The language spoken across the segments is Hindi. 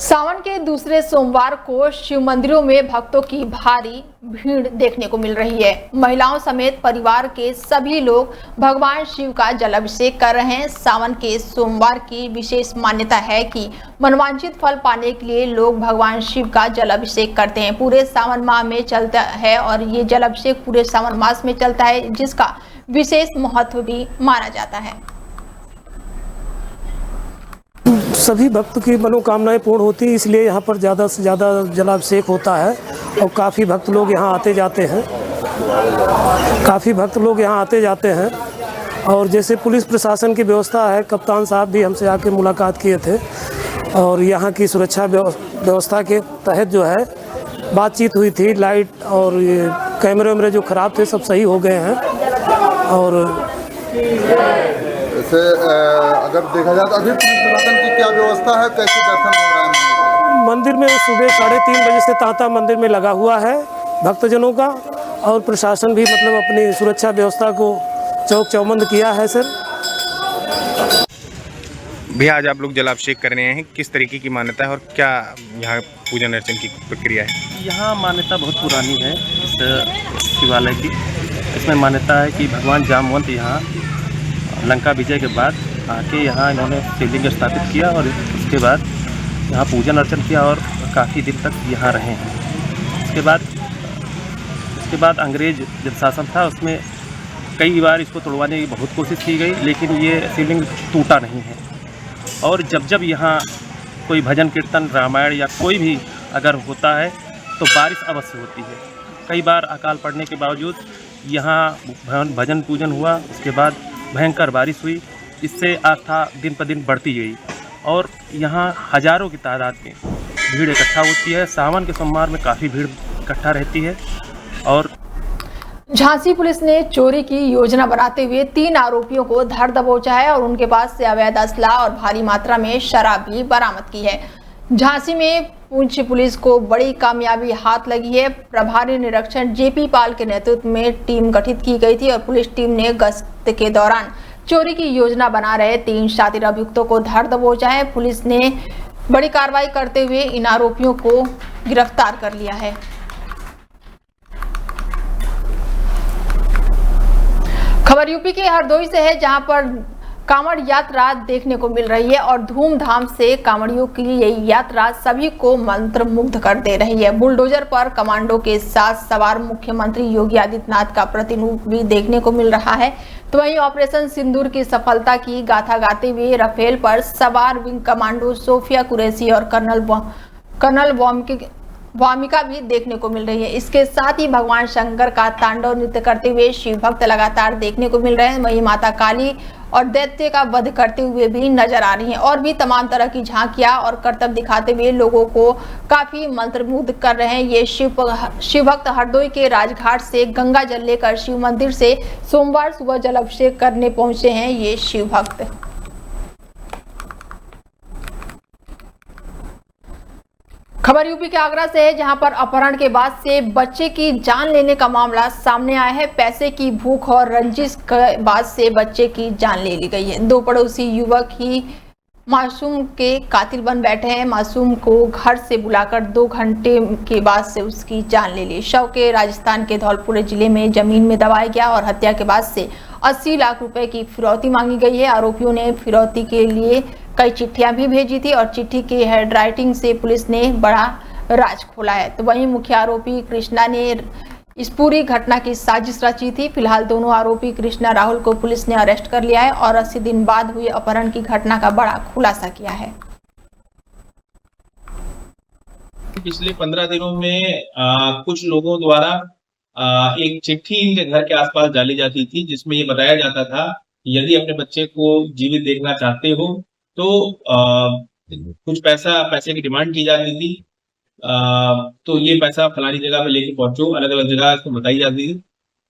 सावन के दूसरे सोमवार को शिव मंदिरों में भक्तों की भारी भीड़ देखने को मिल रही है। महिलाओं समेत परिवार के सभी लोग भगवान शिव का जलाभिषेक कर रहे हैं। सावन के सोमवार की विशेष मान्यता है कि मनवांछित फल पाने के लिए लोग भगवान शिव का जलाभिषेक करते हैं। पूरे सावन माह में चलता है और ये जलाभिषेक पूरे सावन मास में चलता है, जिसका विशेष महत्व भी माना जाता है। सभी भक्त की मनोकामनाएं पूर्ण होती है, इसलिए यहाँ पर ज़्यादा से ज़्यादा जलाभिषेक होता है और काफ़ी भक्त लोग यहाँ आते जाते हैं। और जैसे पुलिस प्रशासन की व्यवस्था है, कप्तान साहब भी हमसे आके मुलाकात किए थे और यहाँ की सुरक्षा व्यवस्था के तहत जो है बातचीत हुई थी। लाइट और ये कैमरे वैमरे जो ख़राब थे सब सही हो गए हैं। और ऐसे अगर देखा जाए तो अभी पुलिस प्रशासन की क्या व्यवस्था है, कैसे दर्शन हो रहा है? मंदिर में सुबह 3:30 बजे से तांता मंदिर में लगा हुआ है भक्तजनों का, और प्रशासन भी अपनी सुरक्षा व्यवस्था को चौक चौबंद किया है। सर भैया, आज आप लोग जलाभिषेक कर रहे हैं, किस तरीके की मान्यता है और क्या यहाँ पूजन अर्चन की प्रक्रिया है? यहाँ मान्यता बहुत पुरानी है इस शिवालय की। इसमें मान्यता है कि भगवान जामवंत यहाँ लंका विजय के बाद आके यहाँ इन्होंने शिवलिंग स्थापित किया और उसके बाद यहाँ पूजन अर्चन किया और काफ़ी दिन तक यहाँ रहे हैं। उसके बाद अंग्रेज जब शासन था उसमें कई बार इसको तोड़वाने की बहुत कोशिश की गई, लेकिन ये शिवलिंग टूटा नहीं है। और जब यहाँ कोई भजन कीर्तन, रामायण या कोई भी अगर होता है तो बारिश अवश्य होती है। कई बार अकाल पड़ने के बावजूद यहाँ भजन पूजन हुआ, उसके बाद भयंकर बारिश हुई, इससे आस्था दिन पर दिन बढ़ती गई और यहाँ हजारों की तादाद में भीड़ इकट्ठा होती है। सावन के सोमवार में काफ़ी भीड़ इकट्ठा रहती है। और झांसी पुलिस ने चोरी की योजना बनाते हुए 3 आरोपियों को धर दबोचा है और उनके पास से अवैध असला और भारी मात्रा में शराब भी बरामद की है। झांसी में पुंछ पुलिस को बड़ी कामयाबी हाथ लगी है। प्रभारी निरीक्षक जेपी पाल के नेतृत्व में टीम गठित की गई थी और पुलिस टीम ने गश्त के दौरान चोरी की योजना बना रहे 3 शातिर अभियुक्तों को धर दबोचा है। पुलिस ने बड़ी कार्रवाई करते हुए इन आरोपियों को गिरफ्तार कर लिया है। खबर यूपी के हरदोई से है, जहां पर कांवड़ यात्रा देखने को मिल रही है और धूमधाम से कांवड़ियों की यही यात्रा सभी को मंत्रमुग्ध कर दे रही है। बुलडोजर पर कमांडो के साथ सवार मुख्यमंत्री योगी आदित्यनाथ का प्रतिरूप भी देखने को मिल रहा है। तो वहीं ऑपरेशन सिंदूर की सफलता की गाथा गाते हुए राफेल पर सवार विंग कमांडो सोफिया कुरैशी और कर्नल वामिका भी देखने को मिल रही है। इसके साथ ही भगवान शंकर का तांडव नृत्य करते हुए शिव भक्त लगातार देखने को मिल रहे हैं। वहीं माता काली और दैत्य का वध करते हुए भी नजर आ रही हैं और भी तमाम तरह की झांकियां और करतब दिखाते हुए लोगों को काफी मंत्रमुग्ध कर रहे हैं। ये शिव भक्त हरदोई के राजघाट से गंगा जल लेकर शिव मंदिर से सोमवार सुबह जलाभिषेक करने पहुंचे हैं ये शिव भक्त। खबर यूपी के आगरा से है, जहां पर अपहरण के बाद से बच्चे की जान लेने का मामला सामने आया है। पैसे की भूख और रंजिश के बाद से बच्चे की जान ले ली गई है। 2 पड़ोसी युवक ही मासूम के कातिल बन बैठे हैं। मासूम को घर से बुलाकर 2 घंटे के बाद से उसकी जान ले ली। शव के राजस्थान के धौलपुर जिले में जमीन में दबाया गया और हत्या के बाद से 80 लाख रुपए की फिरौती मांगी गई है। आरोपियों ने फिरौती के लिए कई चिट्ठियां भी भेजी थी और चिट्ठी की हैंडराइटिंग से पुलिस ने बड़ा राज खोला है। तो वहीं मुख्य आरोपी कृष्णा ने इस पूरी घटना की साजिश रची थी। फिलहाल दोनों आरोपी कृष्णा राहुल को पुलिस ने अरेस्ट कर लिया है और 80 दिन बाद हुई अपहरण की घटना का बड़ा खुलासा किया है। पिछले 15 दिनों में कुछ लोगों द्वारा एक चिट्ठी इनके घर के आसपास डाली जाती थी, जिसमें ये बताया जाता था कि यदि अपने बच्चे को जीवित देखना चाहते हो तो कुछ पैसे की डिमांड की जाती थी। तो ये पैसा फलानी जगह पे लेके पहुंचो, अलग अलग जगह इसको बताई जाती थी।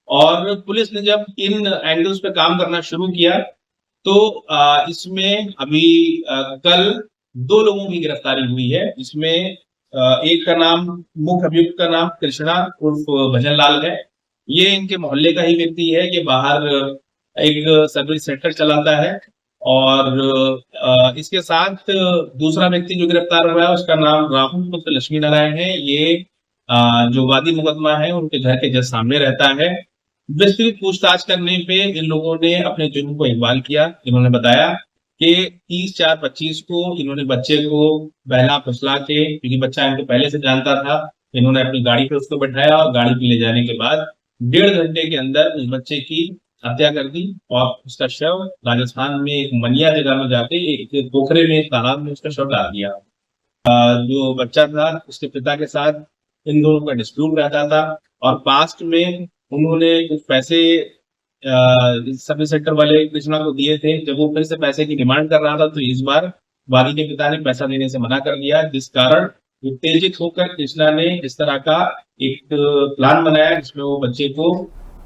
और पुलिस ने जब इन एंगल्स पे काम करना शुरू किया तो इसमें अभी कल 2 लोगों की गिरफ्तारी हुई है। इसमें एक का नाम, मुख्य अभियुक्त का नाम कृष्णा उर्फ भजन लाल है। ये इनके मोहल्ले का ही व्यक्ति है। ये बाहर एक सर्विस सेंटर चलाता है और इसके साथ दूसरा व्यक्ति जो गिरफ्तार हुआ है उसका नाम राहुल पुत्र लक्ष्मी नारायण है। ये जो वादी मुकदमा है उनके घर के जस्ट सामने रहता है। विस्तृत पूछताछ करने पे इन लोगों ने अपने जुर्म को इकबाल किया। इन्होंने बताया कि 30/4/25 को इन्होंने बच्चे को बहला फुसला के, क्योंकि बच्चा इनको पहले से जानता था, इन्होंने अपनी गाड़ी पे उसको बैठाया और गाड़ी पे ले जाने के बाद 1.5 घंटे के अंदर उस बच्चे की हत्या कर दी और उसका शव राजस्थान में एक मनिया जगह में जाके एक पोखरे में, एक तालाब में उसका शव डाल दिया। जो बच्चा था उसके पिता के साथ इन दोनों का डिस्प्यूट रहता था और पास्ट में उन्होंने कुछ पैसे सर्विस सेक्टर वाले कृष्णा को दिए थे। जब वो फिर से पैसे की डिमांड कर रहा था तो इस बार वादी के पिता ने पैसा देने से मना कर दिया, जिस कारण उत्तेजित होकर कृष्णा ने इस तरह का एक प्लान बनाया जिसमें वो बच्चे को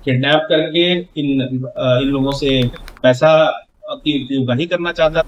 किडनैप करके इन लोगों से पैसा की उगाही करना चाहता।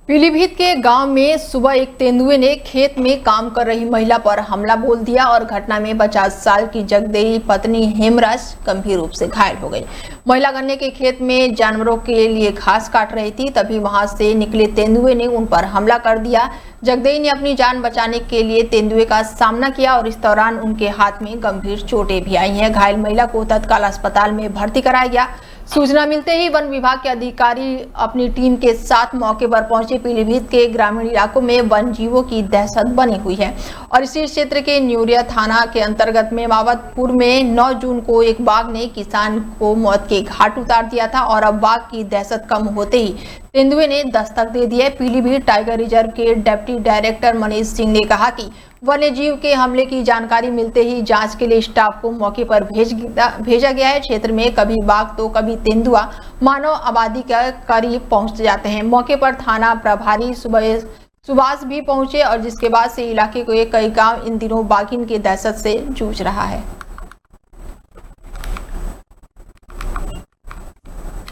पीलीभीत के गांव में सुबह एक तेंदुए ने खेत में काम कर रही महिला पर हमला बोल दिया और घटना में 50 साल की जगदेई पत्नी हेमराज गंभीर रूप से घायल हो गई। महिला गन्ने के खेत में जानवरों के लिए घास काट रही थी, तभी वहां से निकले तेंदुए ने उन पर हमला कर दिया। जगदेई ने अपनी जान बचाने के लिए तेंदुए का सामना किया और इस दौरान उनके हाथ में गंभीर चोटें भी आई हैं। घायल महिला को तत्काल अस्पताल में भर्ती कराया गया। सूचना मिलते ही वन विभाग के अधिकारी अपनी टीम के साथ मौके पर पहुंचे। पीलीभीत के ग्रामीण इलाकों में वन जीवों की दहशत बनी हुई है और इसी क्षेत्र के न्यूरिया थाना के अंतर्गत मेमावतपुर में 9 जून को एक बाघ ने किसान को मौत के घाट उतार दिया था और अब बाघ की दहशत कम होते ही तेंदुए ने दस्तक दे दी है। पीलीभीत टाइगर रिजर्व के डिप्टी डायरेक्टर मनीष सिंह ने कहा कि वन्य जीव के हमले की जानकारी मिलते ही जांच के लिए स्टाफ को मौके पर भेजा गया है। क्षेत्र में कभी बाघ तो कभी तेंदुआ मानव आबादी के करीब पहुंच जाते हैं। मौके पर थाना प्रभारी सुभाष भी पहुंचे और जिसके बाद से इलाके के कई गांव इन दिनों बाघिन की दहशत से जूझ रहा है।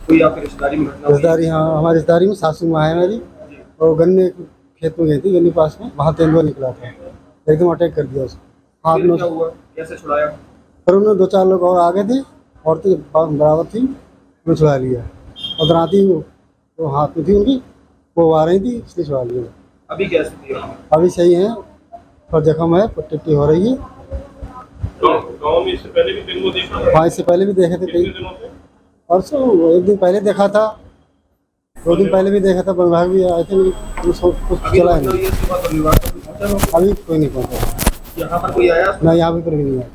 कोई आपकी रिश्तेदारी में रिश्तेदारी? हाँ, हमारी रिश्तेदारी में सासू माँ है मेरी, और गन्ने खेत में गई थी, गन्ने पास में, वहाँ तेंदुआ निकला था, एकदम अटैक कर दिया उसको। हाथ में क्या हुआ, कैसे छुड़ाया? फिर उन्होंने 2-4 लोग और आगे थे, औरतें बराबर थी, उन्हें छुड़ा लिया। और दराती वो हाथ में थी उनकी, वो आ रही थी, इसलिए छुड़ा लिया। अभी क्या स्थिति है? अभी सही है, पर जख्म है, पट्टी हो रही है। गाँव में इससे पहले भी तेंदुआ देखा था? हाँ, इससे पहले भी देखे थे कई, और सो 1 दिन पहले देखा था, 2 दिन पहले भी देखा था। विभाग भी आए थे, कुछ चला नहीं, अभी कोई नहीं पहुँचा। यहाँ पर कोई आया? ना, यहाँ भी कोई नहीं आया।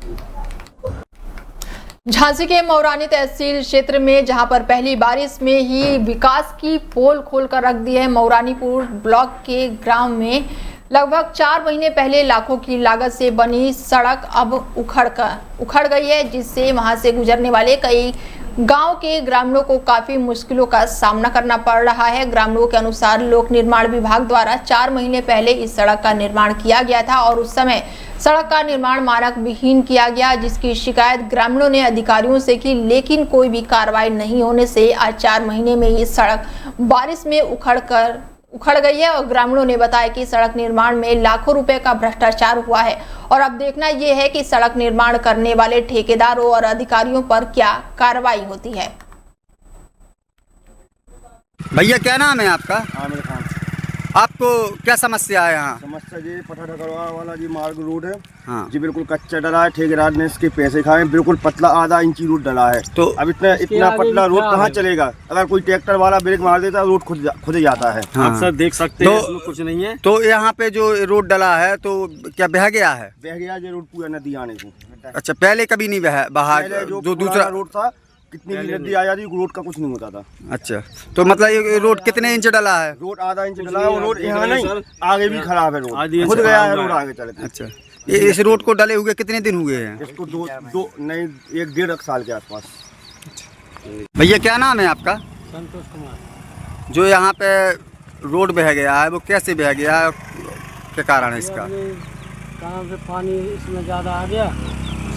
झांसी के मौरानी तहसील क्षेत्र में जहां पर पहली बारिश में ही विकास की पोल खोलकर रख दी है। मौरानीपुर ब्लॉक के ग्राम में लगभग 4 महीने पहले लाखों की लागत से बनी सड़क अब उखड़ गई है, जिससे वहां से गुजरने वाले कई गांव के ग्रामीणों को काफी मुश्किलों का सामना करना पड़ रहा है। ग्रामीणों के अनुसार लोक निर्माण विभाग द्वारा 4 महीने पहले इस सड़क का निर्माण किया गया था और उस समय सड़क का निर्माण मानक विहीन किया गया, जिसकी शिकायत ग्रामीणों ने अधिकारियों से की, लेकिन कोई भी कार्रवाई नहीं होने से आज 4 महीने में ये सड़क बारिश में उखड़ गई है। और ग्रामीणों ने बताया कि सड़क निर्माण में लाखों रुपए का भ्रष्टाचार हुआ है और अब देखना यह है कि सड़क निर्माण करने वाले ठेकेदारों और अधिकारियों पर क्या कार्रवाई होती है। भैया क्या नाम है आपका? आमिर खान। आपको क्या समस्या है यहाँ? समस्या जी पठाठकरवा वाला जी मार्ग रोड है। हाँ जी बिल्कुल कच्चा डला है, ठेकेदार ने इसके पैसे खाए, बिल्कुल पतला आधा इंची रोड डला है। तो अब इतना पतला रोड कहाँ चलेगा? अगर कोई ट्रैक्टर वाला ब्रेक मार देता है रोड खुद जाता है। हाँ। आप सब देख सकते हैं, इसमें कुछ नहीं है। तो यहाँ पे जो रोड डला है तो क्या बह गया है? बह गया ये रोड पूरा नदी आने को। अच्छा, पहले कभी नहीं बहा? जो दूसरा रोड था, कितनी भी नदी आ जाती रोड का कुछ नहीं होता था। अच्छा, तो मतलब ये रोड कितने इंच डला है? रोड आधा इंच डला है, रोड यहाँ नहीं, आगे भी खराब है रोड, खुद गया है रोड आगे चलते। अच्छा, इस रोड को डले हुए कितने दिन हुए हैं? इसको 1-1.5 साल के आसपास। भैया क्या नाम है आपका? संतोष कुमार। जो यहाँ पे रोड बह गया है वो कैसे बह गया है, क्या कारण है इसका? कहाँ से पानी इसमें ज़्यादा आ गया,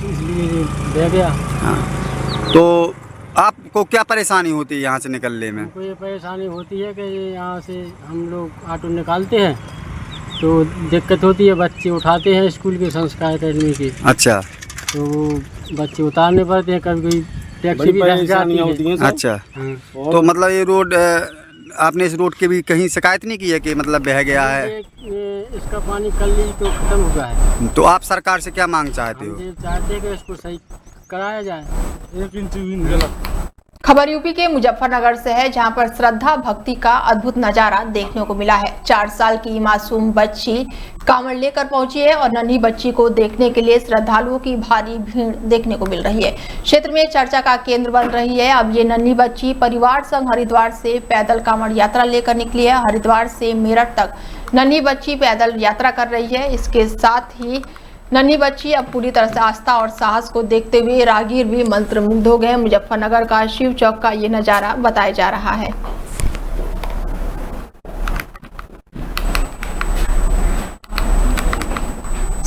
इसलिए बह गया। हाँ, तो आपको क्या परेशानी होती है यहाँ से निकलने में? हमको ये परेशानी होती है कि यहाँ से हम लोग ऑटो निकालते हैं तो दिक्कत होती है, बच्चे उठाते हैं स्कूल के संस्कार अकेडमी के। अच्छा, तो बच्चे उतारने पड़ते हैं, कभी टैक्सी भी धंस जाती है। अच्छा, तो मतलब ये रोड आपने इस रोड की भी कहीं शिकायत नहीं की है कि मतलब बह गया है? इसका पानी कल ही तो खत्म हो गया है। तो आप सरकार से क्या मांग चाहते हो? चाहते हैं कि इसको सही कराया जाए। 1 इंच भी नहीं गलत। खबर यूपी के मुजफ्फरनगर से है, जहां पर श्रद्धा भक्ति का अद्भुत नजारा देखने को मिला है। 4 साल की मासूम बच्ची कांवड़ लेकर पहुंची है और नन्ही बच्ची को देखने के लिए श्रद्धालुओं की भारी भीड़ देखने को मिल रही है। क्षेत्र में चर्चा का केंद्र बन रही है। अब ये नन्ही बच्ची परिवार संग हरिद्वार से पैदल कांवड़ यात्रा लेकर निकली है। हरिद्वार से मेरठ तक नन्ही बच्ची पैदल यात्रा कर रही है। इसके साथ ही नन्ही बच्ची अब पूरी तरह से आस्था और साहस को देखते हुए राहगीर भी मंत्रमुग्ध हो गए। मुजफ्फरनगर का शिव चौक का ये नजारा बताया जा रहा है।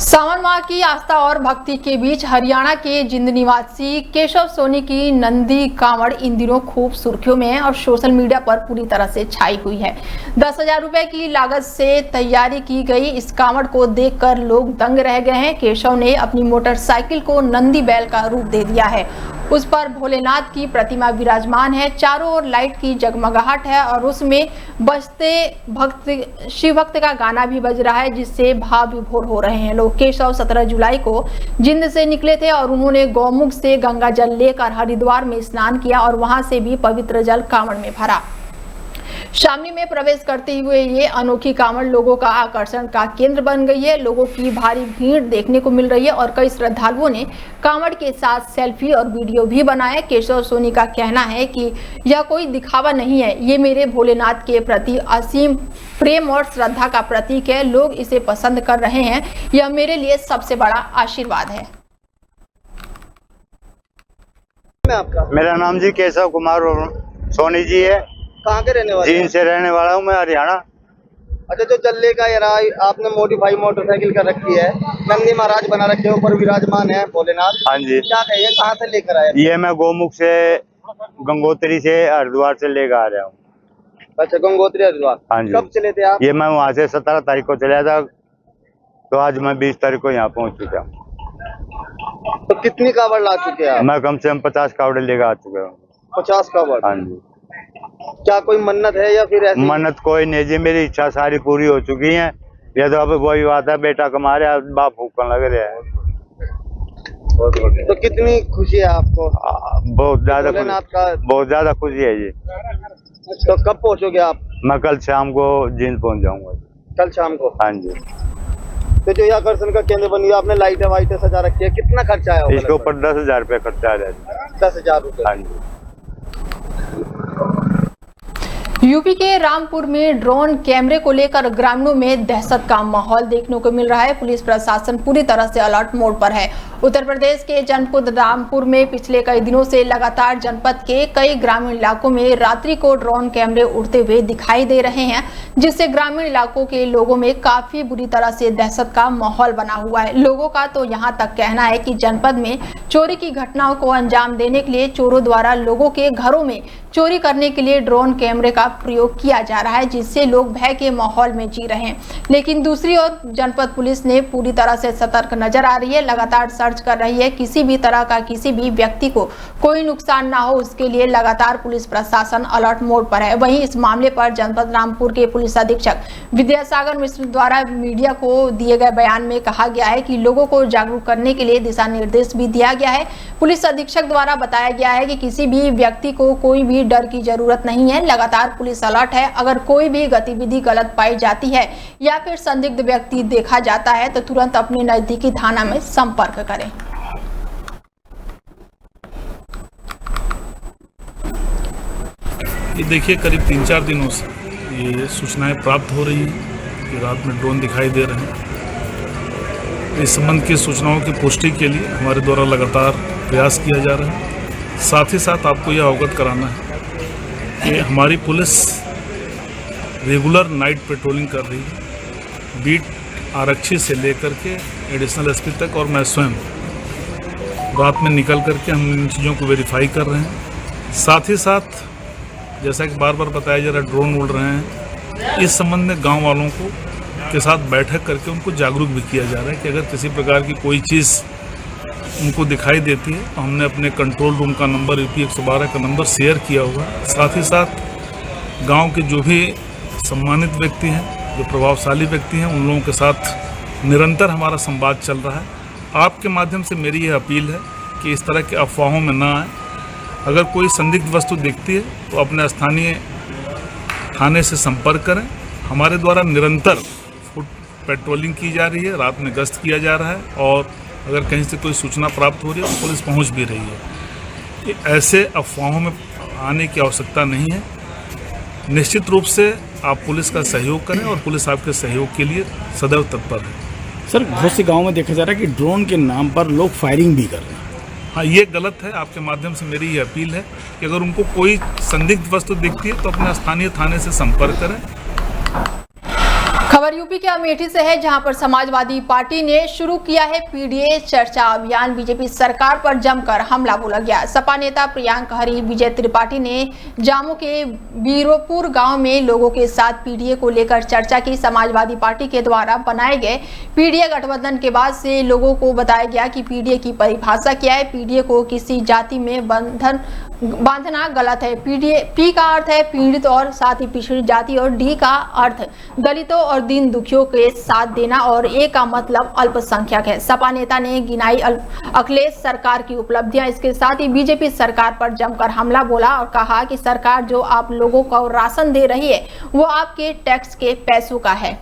सावन माह की आस्था और भक्ति के बीच हरियाणा के जिंद निवासी केशव सोनी की नंदी कांवड़ इन दिनों खूब सुर्खियों में है और सोशल मीडिया पर पूरी तरह से छाई हुई है। 10,000 रुपए की लागत से तैयारी की गई इस कांवड़ को देखकर लोग दंग रह गए हैं। केशव ने अपनी मोटरसाइकिल को नंदी बैल का रूप दे दिया है। उस पर भोलेनाथ की प्रतिमा विराजमान है। चारों ओर लाइट की जगमगाहट है और उसमें बजते भक्त शिव भक्त का गाना भी बज रहा है, जिससे भाव विभोर हो रहे हैं लोग। केशव 17 जुलाई को जिंद से निकले थे और उन्होंने गौमुख से गंगा जल लेकर हरिद्वार में स्नान किया और वहां से भी पवित्र जल कांवड़ में भरा। शामली में प्रवेश करते हुए ये अनोखी कांवड़ लोगों का आकर्षण का केंद्र बन गई है। लोगों की भारी भीड़ देखने को मिल रही है और कई श्रद्धालुओं ने कांवड़ के साथ सेल्फी और वीडियो भी बनाए। केशव सोनी का कहना है कि यह कोई दिखावा नहीं है, ये मेरे भोलेनाथ के प्रति असीम प्रेम और श्रद्धा का प्रतीक है। लोग इसे पसंद कर रहे हैं, यह मेरे लिए सबसे बड़ा आशीर्वाद है। मेरा नाम जी केशव कुमार सोनी जी है। कहाँ के रहने वाले? जींद से रहने वाला हूँ मैं, हरियाणा। अच्छा, जो जल लेकर आ रहा है, आपने मॉडिफाई मोटरसाइकिल कर रखी है, नंदी महाराज बना रखे हैं, ऊपर विराजमान है भोलेनाथ। हाँ जी। क्या कहिए, कहाँ से लेकर आए? ये मैं गौमुख से गंगोत्री से हरिद्वार से लेकर आ रहा हूँ। अच्छा, गंगोत्री हरिद्वार। हाँ जी। कब चले थे आप? ये मैं वहाँ से 17 तारीख को चला था, तो आज मैं 20 तारीख को यहाँ पहुँच चुका हूँ। तो कितनी कावड़ ला चुके हैं? मैं कम से कम 50 कावड़े लेकर आ चुका हूँ। 50 कावड़? हाँ जी। क्या कोई मन्नत है या फिर ऐसी? मन्नत कोई नहीं जी, मेरी इच्छा सारी पूरी हो चुकी है। ये तो अब वही बात है, बेटा कमा रहे बाप फूकने लग रहे हैं। तो कितनी खुशी है आपको? बहुत ज्यादा खुशी है जी। तो कब पहुंचोगे आप? मैं कल शाम को जींद पहुंच जाऊंगा। कल शाम को? हाँ जी। तो जो ये आकर्षण का केंद्र बनी हुई, आपने लाइटें वाइटें सजा रखी है, कितना खर्चा है? इसके ऊपर 10,000 रुपये खर्चा आ जाता है। 10,000 रुपये? हाँ जी। यूपी के रामपुर में ड्रोन कैमरे को लेकर ग्रामीणों में दहशत का माहौल देखने को मिल रहा है। पुलिस प्रशासन पूरी तरह से अलर्ट मोड पर है। उत्तर प्रदेश के जनपद रामपुर में पिछले कई दिनों से लगातार जनपद के कई ग्रामीण इलाकों में रात्रि को ड्रोन कैमरे उड़ते हुए दिखाई दे रहे हैं, जिससे ग्रामीण इलाकों के लोगों में काफी बुरी तरह से दहशत का माहौल बना हुआ है। लोगों का तो यहाँ तक कहना है कि जनपद में चोरी की घटनाओं को अंजाम देने के लिए चोरों द्वारा लोगों के घरों में चोरी करने के लिए ड्रोन कैमरे का प्रयोग किया जा रहा है, जिससे लोग भय के माहौल में जी रहे हैं। लेकिन दूसरी ओर जनपद पुलिस ने पूरी तरह से सतर्क नजर आ रही है, लगातार सर्च कर रही है। किसी भी तरह का किसी भी व्यक्ति को कोई नुकसान ना हो, उसके लिए लगातार पुलिस प्रशासन अलर्ट मोड पर है। वहीं इस मामले पर जनपद रामपुर के पुलिस अधीक्षक विद्यासागर मिश्र द्वारा मीडिया को दिए गए बयान में कहा गया है कि लोगों को जागरूक करने के लिए दिशा निर्देश भी दिया गया है। पुलिस अधीक्षक द्वारा बताया गया है कि किसी भी व्यक्ति को कोई भी डर की जरूरत नहीं है। लगातार पुलिस अलर्ट है। अगर कोई भी गतिविधि गलत पाई जाती है या फिर संदिग्ध व्यक्ति देखा जाता है तो तुरंत अपने नजदीकी थाना में संपर्क करें। ये देखिए, करीब 3-4 दिनों से ये सूचनाएं प्राप्त हो रही हैं कि रात में ड्रोन दिखाई दे रहे हैं। इस संबंध की सूचनाओं की पुष्टि के लिए हमारे द्वारा लगातार प्रयास किया जा रहा है। साथ ही साथ आपको यह अवगत कराना है कि हमारी पुलिस रेगुलर नाइट पेट्रोलिंग कर रही है, बीट आरक्षी से लेकर के एडिशनल एसपी तक, और मैं स्वयं रात में निकल करके हम इन चीज़ों को वेरीफाई कर रहे हैं। साथ ही साथ जैसा कि बार बार बताया जा रहा है, ड्रोन उड़ रहे हैं, इस संबंध में गांव वालों को के साथ बैठक करके उनको जागरूक भी किया जा रहा है कि अगर किसी प्रकार की कोई चीज़ उनको दिखाई देती है तो हमने अपने कंट्रोल रूम का नंबर UP 112 का नंबर शेयर किया हुआ। साथ ही साथ गांव के जो भी सम्मानित व्यक्ति हैं, जो प्रभावशाली व्यक्ति हैं, उन लोगों के साथ निरंतर हमारा संवाद चल रहा है। आपके माध्यम से मेरी यह अपील है कि इस तरह के अफवाहों में ना आए। अगर कोई संदिग्ध वस्तु दिखती है तो अपने स्थानीय थाने से संपर्क करें। हमारे द्वारा निरंतर फुट पेट्रोलिंग की जा रही है, रात में गश्त किया जा रहा है और अगर कहीं से कोई सूचना प्राप्त हो रही है तो पुलिस पहुंच भी रही है। ऐसे अफवाहों में आने की आवश्यकता नहीं है। निश्चित रूप से आप पुलिस का सहयोग करें और पुलिस आपके सहयोग के लिए सदैव तत्पर है। सर, बहुत से गाँव में देखा जा रहा है कि ड्रोन के नाम पर लोग फायरिंग भी कर रहे हैं। हाँ, ये गलत है। आपके माध्यम से मेरी ये अपील है कि अगर उनको कोई संदिग्ध वस्तु दिखती है तो अपने स्थानीय थाने से संपर्क करें। खबर यूपी के अमेठी से है, जहां पर समाजवादी पार्टी ने शुरू किया है पीडीए चर्चा अभियान। बीजेपी सरकार पर जमकर हमला बोला गया। सपा नेता प्रियंक हरि विजय त्रिपाठी ने जामू के बीरोपुर गांव में लोगों के साथ पीडीए को लेकर चर्चा की। समाजवादी पार्टी के द्वारा बनाए गए पीडीए गठबंधन के बाद से लोगों को बताया गया कि पीडीए की परिभाषा क्या है। पीडीए को किसी जाति में बांधना गलत है। पी का अर्थ है पीड़ित और साथ ही पिछड़ी जाति, और डी का अर्थ दलितों और दीन दुखियों के साथ देना, और ए का मतलब अल्पसंख्यक है। सपा नेता ने गिनाई अखिलेश सरकार की उपलब्धियां। इसके साथ ही बीजेपी सरकार पर जमकर हमला बोला और कहा कि सरकार जो आप लोगों को राशन दे रही है वो आपके टैक्स के पैसों का है।